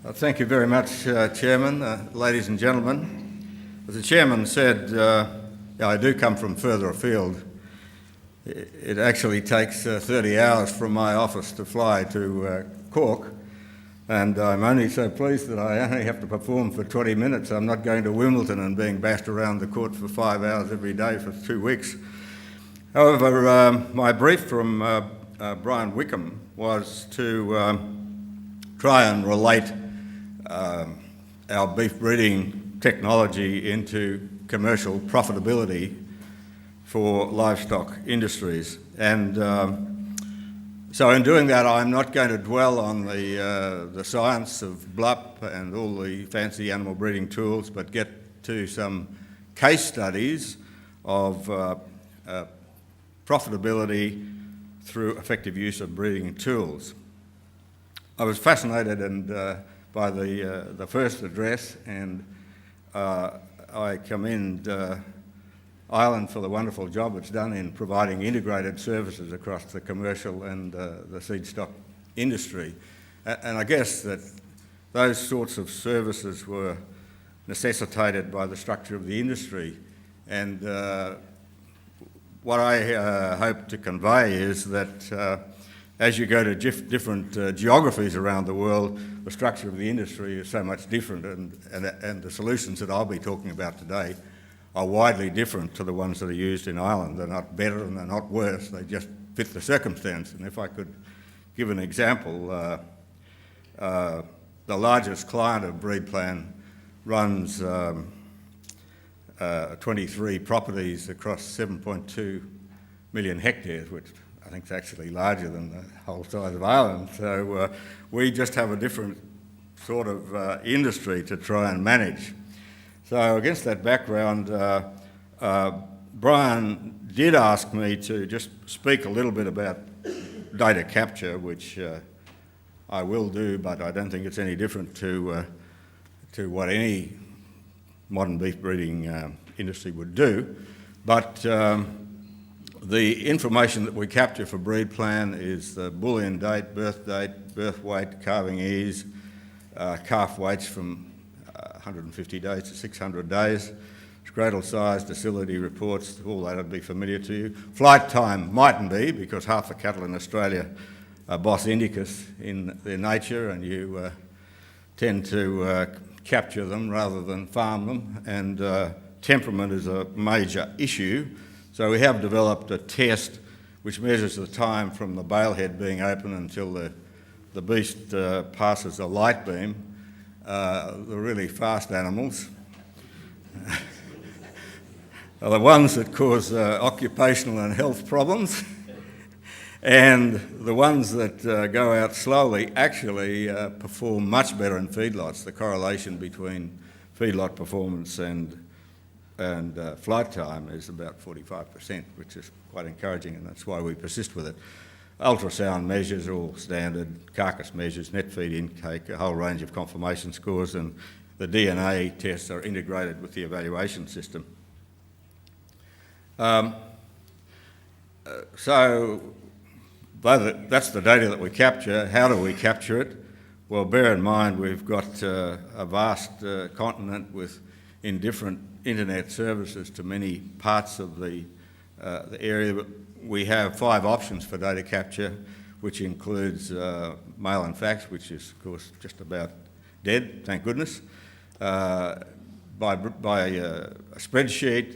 Thank you very much, Chairman, ladies and gentlemen. As the Chairman said, I do come from further afield. It actually takes 30 hours from my office to fly to Cork, and I'm only so pleased that I only have to perform for 20 minutes. I'm not going to Wimbledon and being bashed around the court for 5 hours every day for 2 weeks. However, my brief from Brian Wickham was to try and relate our beef breeding technology into commercial profitability for livestock industries. And so in doing that, I'm not going to dwell on the science of BLUP and all the fancy animal breeding tools, but get to some case studies of profitability through effective use of breeding tools. I was fascinated by the first address, and I commend Ireland for the wonderful job it's done in providing integrated services across the commercial and the seed stock industry. And I guess that those sorts of services were necessitated by the structure of the industry. And what I hope to convey is that as you go to different geographies around the world, the structure of the industry is so much different, and the solutions that I'll be talking about today are widely different to the ones that are used in Ireland. They're not better and they're not worse, they just fit the circumstance. And if I could give an example, the largest client of BreedPlan runs 23 properties across 7.2 million hectares, which I think it's actually larger than the whole size of Ireland. So we just have a different sort of industry to try and manage. So against that background, Brian did ask me to just speak a little bit about data capture, which I will do, but I don't think it's any different to what any modern beef breeding industry would do. But the information that we capture for BreedPlan is the bullion date, birth weight, calving ease, calf weights from 150 days to 600 days, scrotal size, docility reports, all that would be familiar to you. Flight time mightn't be, because half the cattle in Australia are Bos indicus in their nature, and you tend to capture them rather than farm them, and temperament is a major issue. So we have developed a test which measures the time from the bale head being open until the beast passes a light beam. The really fast animals are the ones that cause occupational and health problems, and the ones that go out slowly actually perform much better in feedlots. The correlation between feedlot performance and flight time is about 45%, which is quite encouraging, and that's why we persist with it. Ultrasound measures are all standard, carcass measures, net feed intake, a whole range of conformation scores, and the DNA tests are integrated with the evaluation system. So that's the data that we capture. How do we capture it? Well, bear in mind we've got a vast continent in different internet services to many parts of the area. We have 5 options for data capture, which includes mail and fax, which is, of course, just about dead, thank goodness, by a spreadsheet,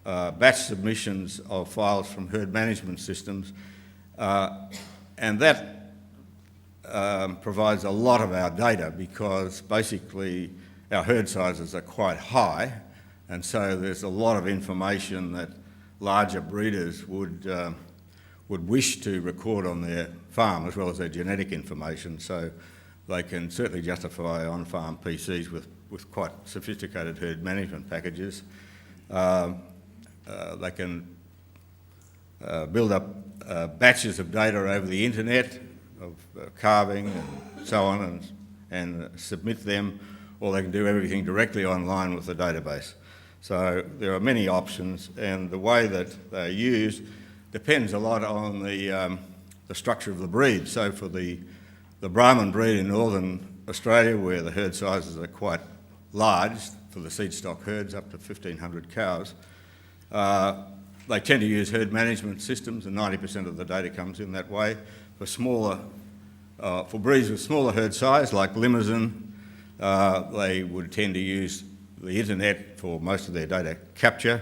batch submissions of files from herd management systems, and that provides a lot of our data, because basically our herd sizes are quite high, and so there's a lot of information that larger breeders would wish to record on their farm, as well as their genetic information, so they can certainly justify on-farm PCs with quite sophisticated herd management packages. They can build up batches of data over the internet of calving and so on, and submit them, or they can do everything directly online with the database. So there are many options, and the way that they're used depends a lot on the structure of the breed. So for the Brahman breed in northern Australia, where the herd sizes are quite large for the seed stock herds, up to 1,500 cows, they tend to use herd management systems, and 90% of the data comes in that way. For breeds with smaller herd size, like Limousin, they would tend to use the internet for most of their data capture.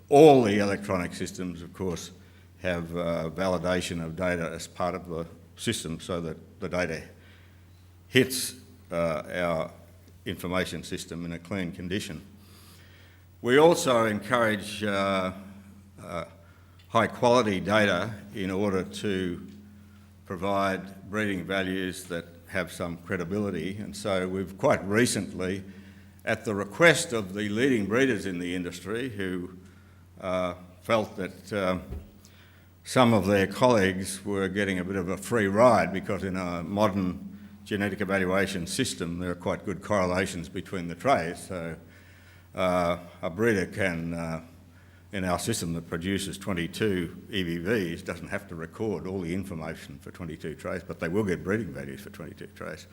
All the electronic systems, of course, have validation of data as part of the system, so that the data hits our information system in a clean condition. We also encourage high quality data in order to provide breeding values that have some credibility, and so we've quite recently, at the request of the leading breeders in the industry who felt that some of their colleagues were getting a bit of a free ride, because in a modern genetic evaluation system there are quite good correlations between the traits. So a breeder can, in our system that produces 22 EVVs, doesn't have to record all the information for 22 traits, but they will get breeding values for 22 traits.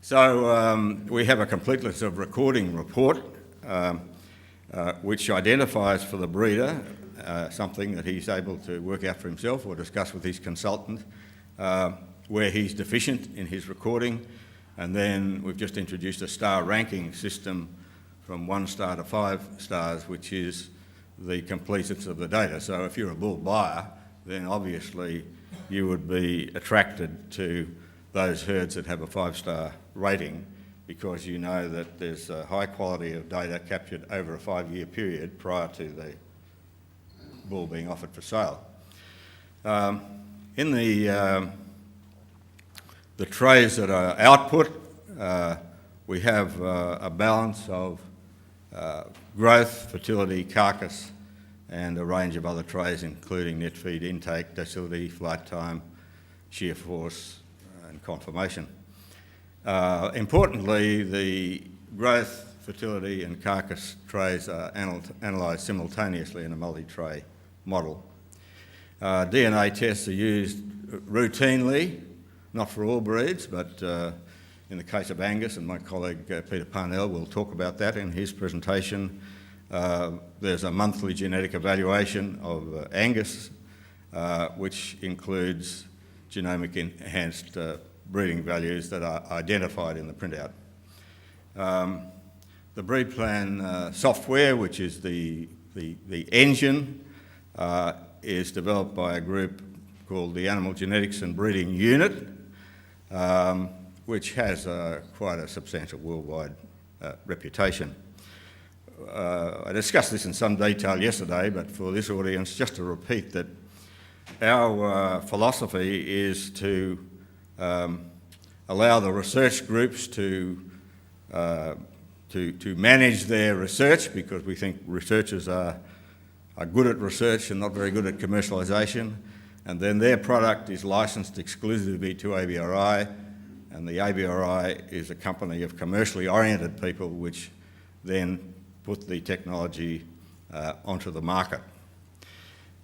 So we have a completeness of recording report which identifies for the breeder something that he's able to work out for himself or discuss with his consultant, where he's deficient in his recording. And then we've just introduced a star ranking system from 1 star to 5 stars, which is the completeness of the data. So if you're a bull buyer, then obviously you would be attracted to those herds that have a 5-star rating, because you know that there's a high quality of data captured over a 5-year period prior to the bull being offered for sale. In the trays that are output, we have a balance of growth, fertility, carcass, and a range of other trays, including net feed intake, docility, flight time, shear force, and conformation. Importantly, the growth, fertility, and carcass trays are analysed simultaneously in a multi-tray model. DNA tests are used routinely, not for all breeds, but in the case of Angus, and my colleague Peter Parnell will talk about that in his presentation, there's a monthly genetic evaluation of Angus, which includes genomic enhanced breeding values that are identified in the printout. The breed plan software, which is the engine, is developed by a group called the Animal Genetics and Breeding Unit, which has quite a substantial worldwide reputation. I discussed this in some detail yesterday, but for this audience, just to repeat that our philosophy is to allow the research groups to manage their research, because we think researchers are good at research and not very good at commercialisation, and then their product is licensed exclusively to ABRI, and the ABRI is a company of commercially oriented people which then put the technology onto the market.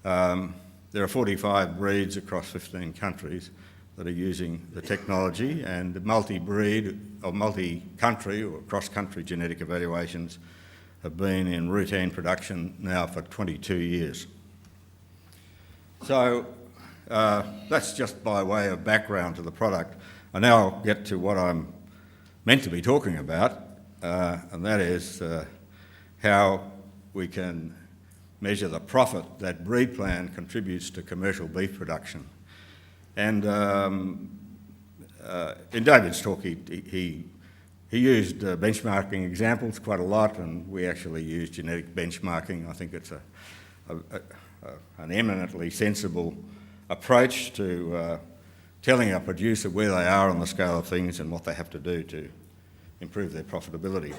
There are 45 breeds across 15 countries that are using the technology, and multi-breed or multi-country or cross-country genetic evaluations have been in routine production now for 22 years. So that's just by way of background to the product. I now get to what I'm meant to be talking about, and that is how we can measure the profit that breed plan contributes to commercial beef production. And in David's talk, he used benchmarking examples quite a lot, and we actually use genetic benchmarking. I think it's an eminently sensible approach to telling a producer where they are on the scale of things and what they have to do to improve their profitability.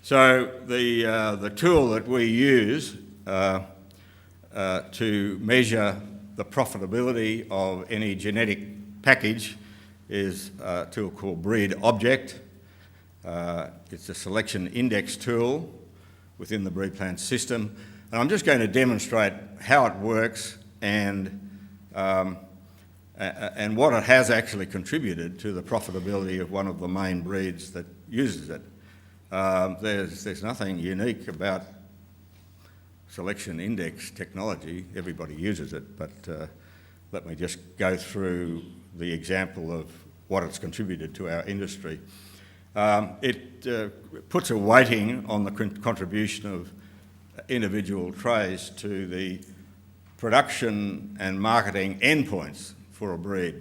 So the tool that we use to measure the profitability of any genetic package is a tool called Breed Object. It's a selection index tool within the breed plan system. And I'm just going to demonstrate how it works and and what it has actually contributed to the profitability of one of the main breeds that uses it. There's nothing unique about selection index technology. Everybody uses it, but let me just go through the example of what it's contributed to our industry. It puts a weighting on the contribution of individual traits to the production and marketing endpoints for a breed.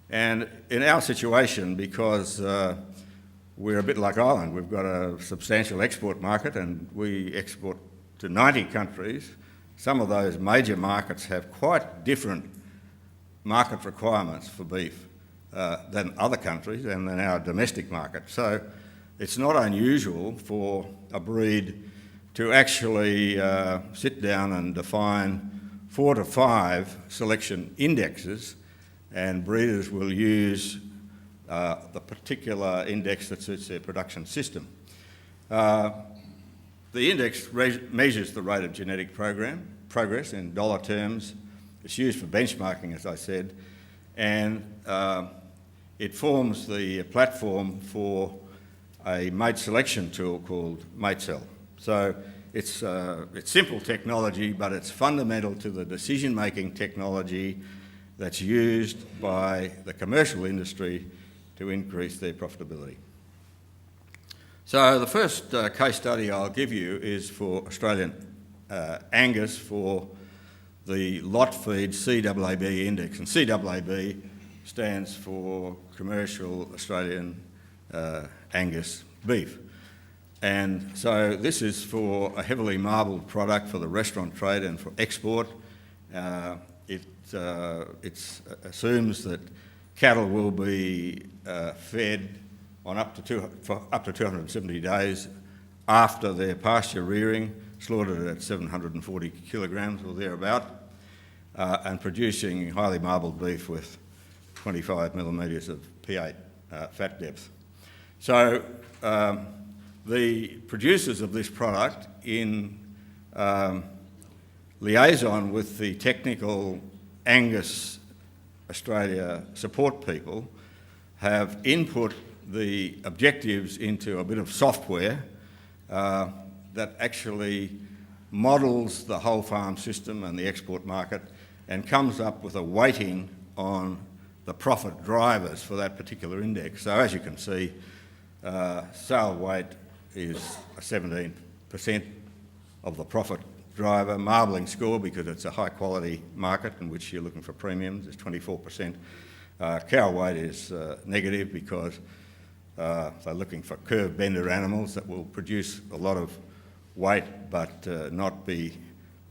And in our situation, because we're a bit like Ireland, we've got a substantial export market and we export to 90 countries. Some of those major markets have quite different market requirements for beef than other countries and than our domestic market. So it's not unusual for a breed to actually sit down and define 4 to 5 selection indexes, and breeders will use the particular index that suits their production system. The index measures the rate of genetic progress in dollar terms. It's used for benchmarking, as I said, and it forms the platform for a mate selection tool called MateCell. So it's simple technology, but it's fundamental to the decision-making technology that's used by the commercial industry to increase their profitability. So the first case study I'll give you is for Australian Angus for the lot feed CAAB index, and CAAB stands for Commercial Australian Angus Beef. And so this is for a heavily marbled product for the restaurant trade and for export. It assumes that cattle will be fed on for up to 270 days after their pasture rearing, slaughtered at 740 kilograms or thereabout, and producing highly marbled beef with 25 millimetres of P8 fat depth. So the producers of this product, in liaison with the technical Angus Australia support people, have input the objectives into a bit of software that actually models the whole farm system and the export market and comes up with a weighting on the profit drivers for that particular index. So as you can see, sale weight is 17% of the profit driver. Marbling score, because it's a high quality market in which you're looking for premiums, is 24%. Cow weight is negative because they're looking for curve bender animals that will produce a lot of weight but not be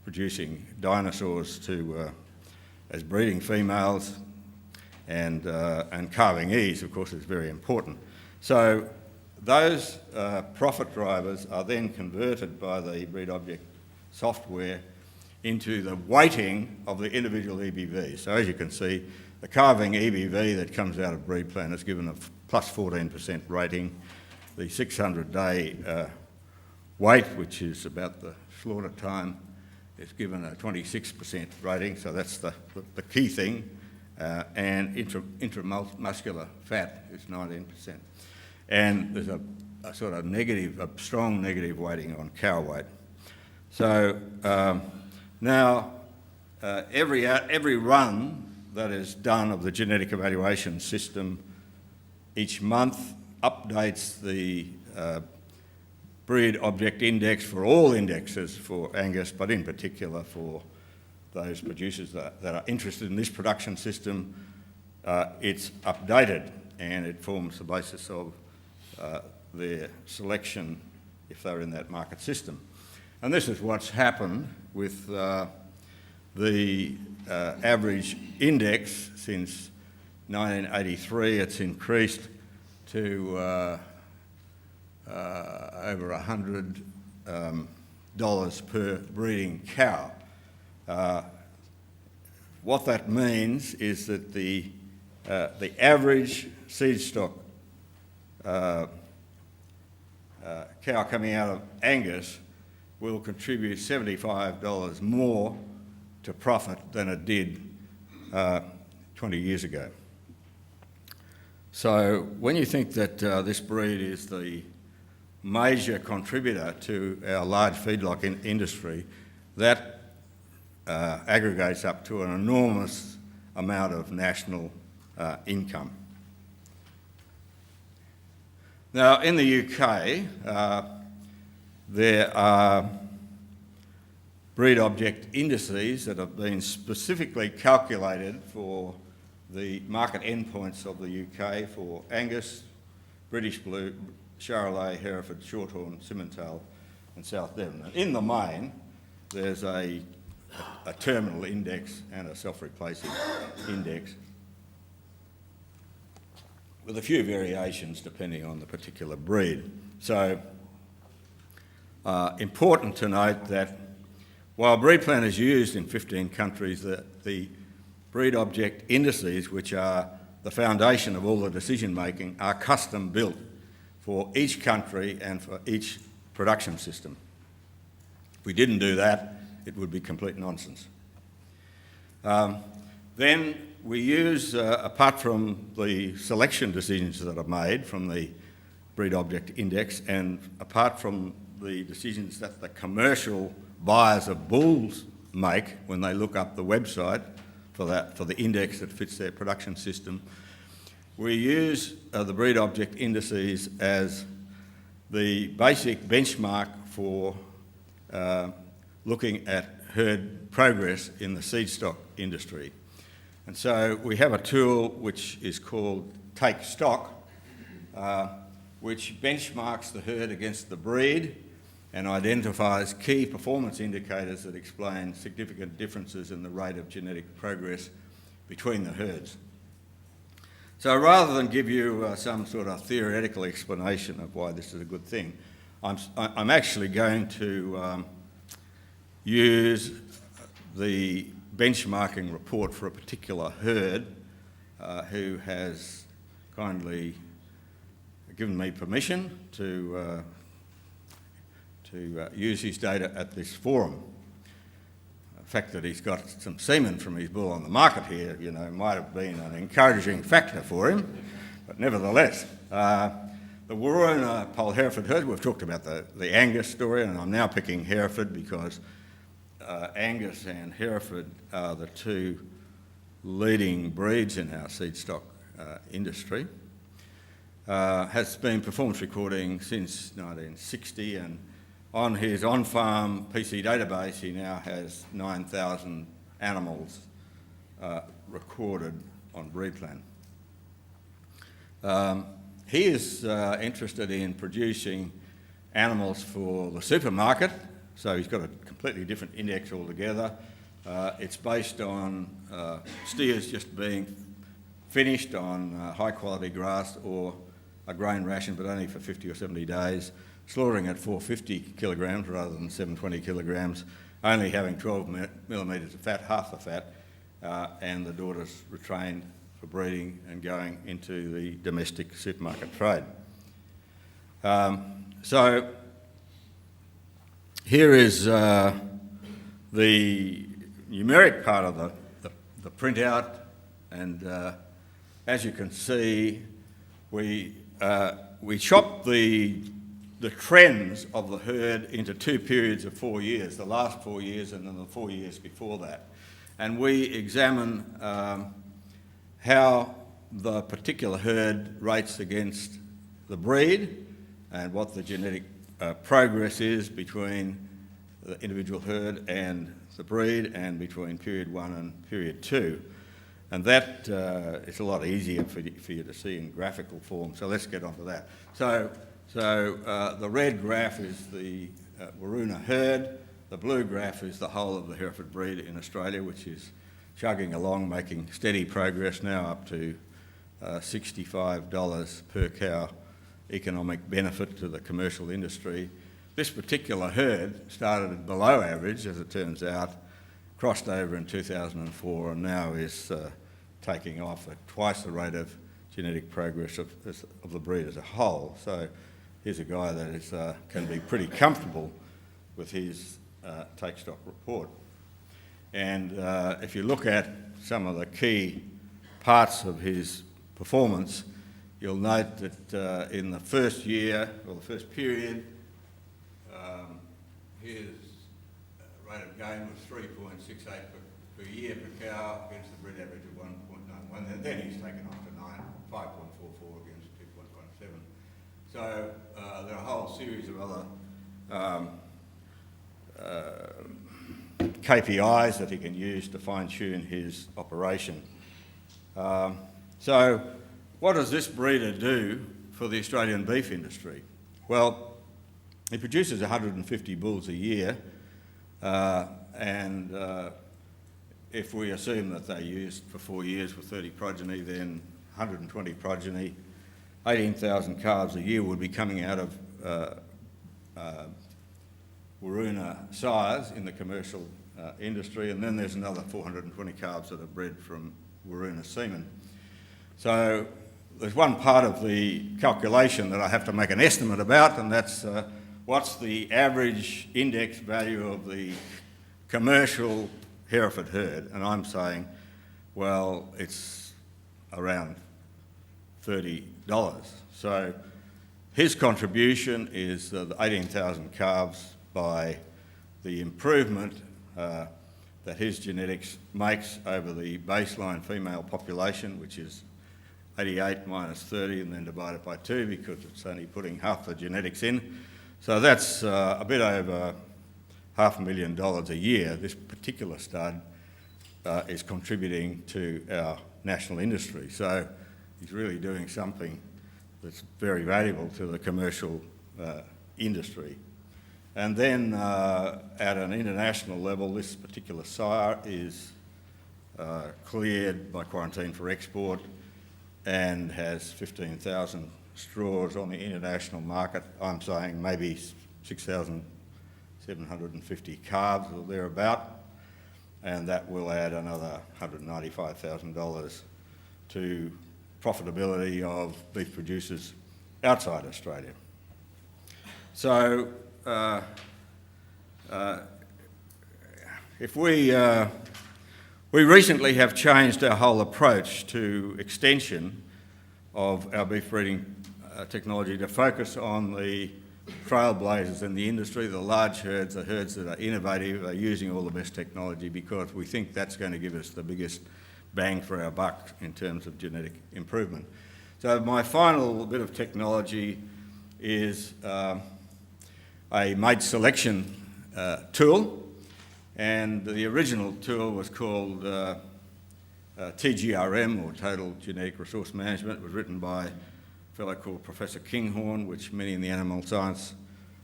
producing dinosaurs as breeding females, and calving ease, of course, is very important. So those profit drivers are then converted by the breed object software into the weighting of the individual EBV. So as you can see, the calving EBV that comes out of breed plan is given a plus 14% rating. The 600-day weight, which is about the slaughter time, is given a 26% rating, so that's the key thing. And intramuscular fat is 19%. And there's a sort of negative, a strong negative weighting on cow weight. So now every run that is done of the genetic evaluation system each month updates the breed object index for all indexes for Angus, but in particular for those producers that are interested in this production system. It's updated and it forms the basis of their selection if they're in that market system. And this is what's happened with the average index since 1983. It's increased to over $100 per breeding cow. What that means is that the average seed stock cow coming out of Angus will contribute $75 more to profit than it did 20 years ago. So when you think that this breed is the major contributor to our large feedlot industry, that aggregates up to an enormous amount of national income. Now, in the UK, there are breed object indices that have been specifically calculated for the market endpoints of the UK for Angus, British Blue, Charolais, Hereford, Shorthorn, Simmental and South Devon. And in the main, there's a terminal index and a self-replacing index, with a few variations depending on the particular breed. So, important to note that while breed plan is used in 15 countries, the breed object indices, which are the foundation of all the decision making, are custom built for each country and for each production system. If we didn't do that, it would be complete nonsense. Then we use, apart from the selection decisions that are made from the breed object index, and apart from the decisions that the commercial buyers of bulls make when they look up the website for the index that fits their production system, we use the breed object indices as the basic benchmark for looking at herd progress in the seed stock industry. And so we have a tool which is called Take Stock, which benchmarks the herd against the breed and identifies key performance indicators that explain significant differences in the rate of genetic progress between the herds. So rather than give you some sort of theoretical explanation of why this is a good thing, I'm actually going to use the benchmarking report for a particular herd who has kindly given me permission to use his data at this forum. The fact that he's got some semen from his bull on the market here, you know, might have been an encouraging factor for him, but nevertheless, the Waroona Pole Hereford herd, we've talked about the Angus story, and I'm now picking Hereford because Angus and Hereford are the two leading breeds in our seed stock industry. Has been performance recording since 1960, and on his on-farm PC database he now has 9,000 animals recorded on breed plan. He is interested in producing animals for the supermarket, so he's got a completely different index altogether. It's based on steers just being finished on high quality grass or a grain ration, but only for 50 or 70 days, slaughtering at 450 kilograms rather than 720 kilograms, only having 12 millimetres of fat, half the fat, and the daughters retrained for breeding and going into the domestic supermarket trade. So here is the numeric part of the printout, and as you can see, we chopped the trends of the herd into two periods of 4 years, the last 4 years and then the 4 years before that. And we examine how the particular herd rates against the breed and what the genetic progress is between the individual herd and the breed, and between period 1 and period 2. And that is a lot easier for you to see in graphical form. So let's get on to that. So the red graph is the Waroona herd. The blue graph is the whole of the Hereford breed in Australia, which is chugging along, making steady progress, now up to $65 per cow economic benefit to the commercial industry. This particular herd started below average, as it turns out, crossed over in 2004, and now is taking off at twice the rate of genetic progress of the breed as a whole. So here's a guy that is, can be pretty comfortable with his take stock report. And if you look at some of the key parts of his performance, you'll note that in the first year, or the first period, his rate of gain was 3.68 per year per cow against the bred average of 1.91, and then he's taken off to 5.44 against 2.17. So there are a whole series of other KPIs that he can use to fine-tune his operation. So what does this breeder do for the Australian beef industry? Well, he produces 150 bulls a year, and if we assume that they used for 4 years with 30 progeny, then 120 progeny, 18,000 calves a year would be coming out of Waroona sires in the commercial industry, and then there's another 420 calves that are bred from Waroona semen. So there's one part of the calculation that I have to make an estimate about, and that's what's the average index value of the commercial Hereford herd, and I'm saying, well, it's around $30. So his contribution is the 18,000 calves by the improvement that his genetics makes over the baseline female population, which is 88 minus 30 and then divided by 2 because it's only putting half the genetics in. So that's a bit over $500,000 a year. This particular stud is contributing to our national industry. So he's really doing something that's very valuable to the commercial industry. And then at an international level, this particular sire is cleared by quarantine for export and has 15,000 straws on the international market. I'm saying maybe 6,750 calves or thereabout, and that will add another $195,000 to profitability of beef producers outside Australia. So if we recently have changed our whole approach to extension of our beef breeding technology to focus on the trailblazers in the industry, the large herds, the herds that are innovative, are using all the best technology because we think that's going to give us the biggest bang for our buck in terms of genetic improvement. So my final bit of technology is a mate selection tool, and the original tool was called TGRM, or Total Genetic Resource Management. It was written by a fellow called Professor Kinghorn, which many in the animal science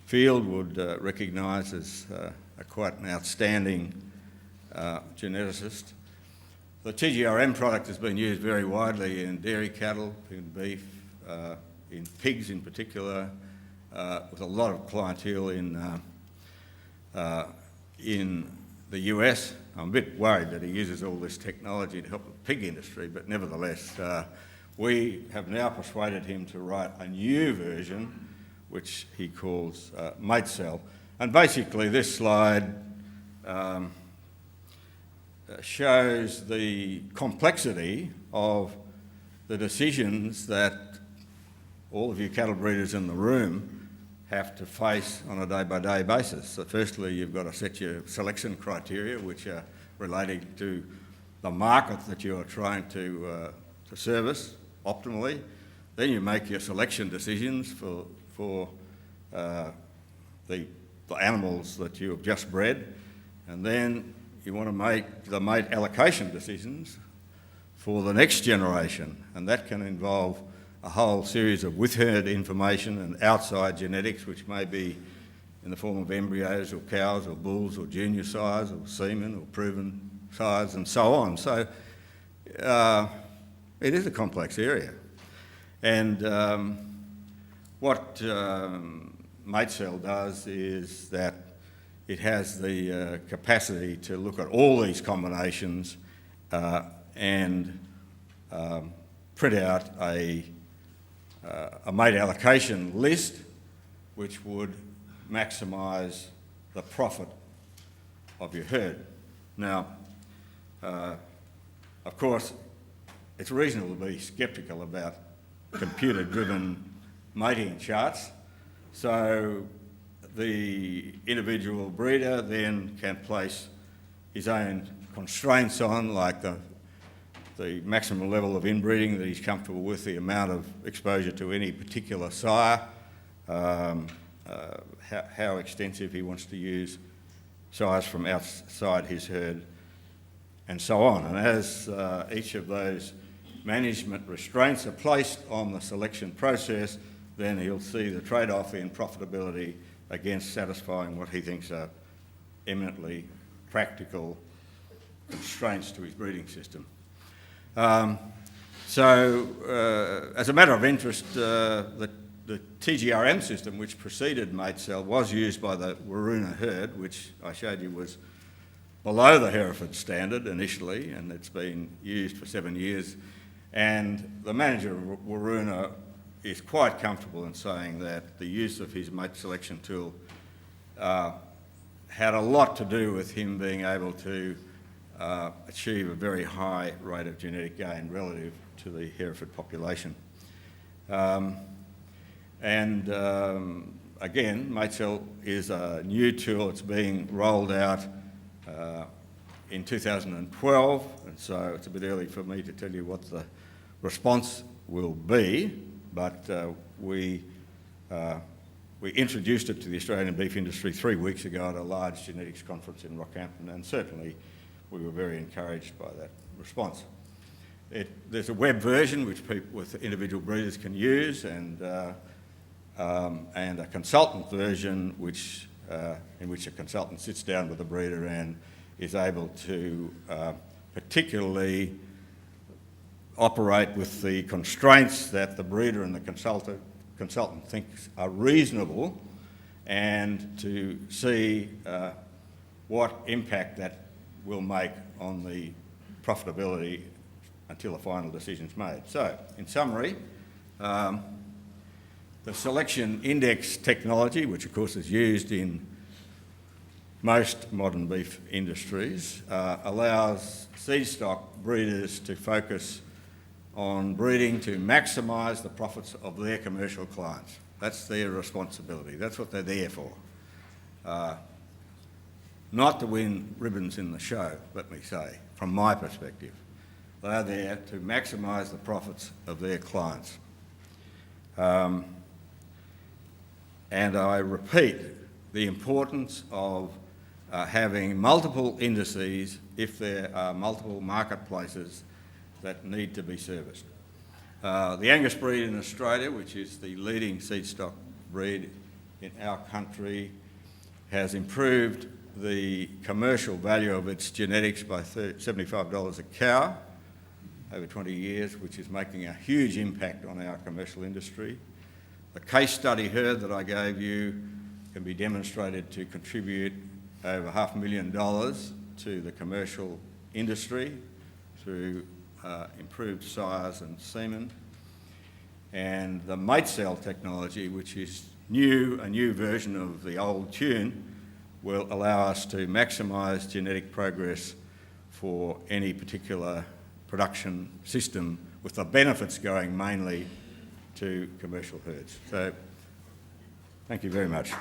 field would recognise as quite an outstanding geneticist. The TGRM product has been used very widely in dairy cattle, in beef, in pigs in particular, with a lot of clientele in the US. I'm a bit worried that he uses all this technology to help the pig industry, but nevertheless, we have now persuaded him to write a new version, which he calls MateCell. And basically this slide shows the complexity of the decisions that all of you cattle breeders in the room have to face on a day-by-day basis. So firstly, you've got to set your selection criteria, which are relating to the market that you are trying to service optimally. Then you make your selection decisions for the animals that you have just bred, and then you want to make the mate allocation decisions for the next generation, and that can involve a whole series of with-herd information and outside genetics, which may be in the form of embryos or cows or bulls or junior sires or semen or proven sires and so on. So it is a complex area. And what MateCell does is that it has the capacity to look at all these combinations and print out a mate allocation list which would maximise the profit of your herd. Now, of course, it's reasonable to be sceptical about computer-driven mating charts. So the individual breeder then can place his own constraints on, like the maximum level of inbreeding that he's comfortable with, the amount of exposure to any particular sire, how extensive he wants to use sires from outside his herd, and so on. And as each of those management restraints are placed on the selection process, then he'll see the trade-off in profitability against satisfying what he thinks are eminently practical constraints to his breeding system. As a matter of interest, the TGRM system which preceded Matesell was used by the Waroona herd, which I showed you was below the Hereford standard initially, and it's been used for 7 years. And the manager of Waroona is quite comfortable in saying that the use of his mate selection tool had a lot to do with him being able to achieve a very high rate of genetic gain relative to the Hereford population. Again, Matesell is a new tool. It's being rolled out in 2012, and so it's a bit early for me to tell you what the response will be, but we introduced it to the Australian beef industry 3 weeks ago at a large genetics conference in Rockhampton, and certainly we were very encouraged by that response. There's a web version which people with individual breeders can use, and a consultant version in which a consultant sits down with a breeder and is able to particularly operate with the constraints that the breeder and the consultant thinks are reasonable, and to see what impact that will make on the profitability until a final decision's made. So, in summary, the selection index technology, which of course is used in most modern beef industries, allows seed stock breeders to focus on breeding to maximise the profits of their commercial clients. That's their responsibility. That's what they're there for. Not to win ribbons in the show, let me say, from my perspective. They're there to maximise the profits of their clients. And I repeat the importance of having multiple indices if there are multiple marketplaces that need to be serviced. The Angus breed in Australia, which is the leading seed stock breed in our country, has improved the commercial value of its genetics by $75 a cow over 20 years, which is making a huge impact on our commercial industry. The case study herd that I gave you can be demonstrated to contribute over $500,000 to the commercial industry through improved sires and semen. And the Matesell technology, which is a new version of the old tune, will allow us to maximise genetic progress for any particular production system, with the benefits going mainly to commercial herds. So, thank you very much.